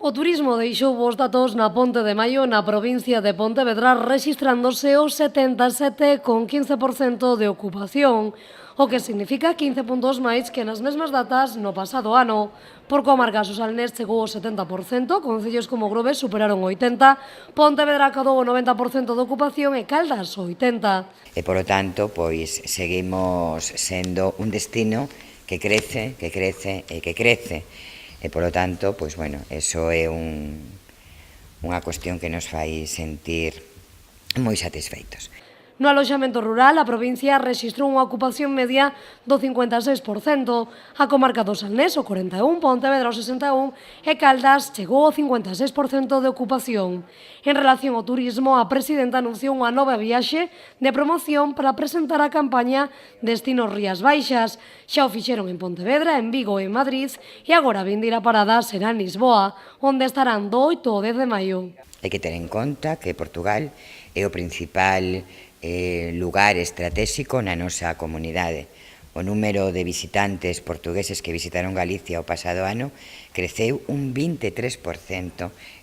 O turismo deixou bos datos na Ponte de Maio na provincia de Pontevedra, rexistrándose o 77,15% de ocupación, o que significa 15 puntos máis que nas mesmas datas no pasado ano. Por comarcas, o Salnés chegou ao 70%, concellos como Grove superaron o 80%, Pontevedra acadou o 90% de ocupación e Caldas o 80%. E, polo tanto, pois, seguimos sendo un destino que crece, que crece e que crece. E, polo tanto, pois, bueno, eso é unha cuestión que nos fai sentir moi satisfeitos. No aloxamento rural, a provincia rexistrou unha ocupación media do 56%, a comarca do Salnés o 41%, Pontevedra o 61% e Caldas chegou ao 56% de ocupación. En relación ao turismo, a presidenta anunciou unha nova viaxe de promoción para presentar a campaña Destinos Rías Baixas. Xa o fixeron en Pontevedra, en Vigo e en Madrid e agora a vindeira parada será en Lisboa, onde estarán do 8 ao 10 de maio. Hai que ter en conta que Portugal é o principal lugar estratégico na nosa comunidade. O número de visitantes portugueses que visitaron Galicia o pasado ano creceu un 23%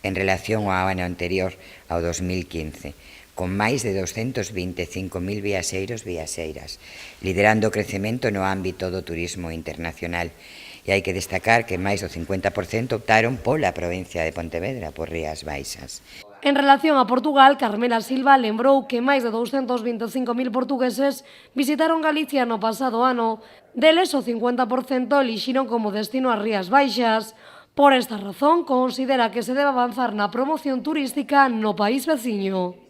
en relación ao ano anterior, ao 2015, con máis de 225.000 viaxeiros viaxeiras, liderando o crecemento no ámbito do turismo internacional. E hai que destacar que máis do 50% optaron pola provincia de Pontevedra, por Rías Baixas. En relación a Portugal, Carmela Silva lembrou que máis de 225.000 portugueses visitaron Galicia no pasado ano. Deles, o 50% elixiron como destino as Rías Baixas. Por esta razón, considera que se debe avanzar na promoción turística no país veciño.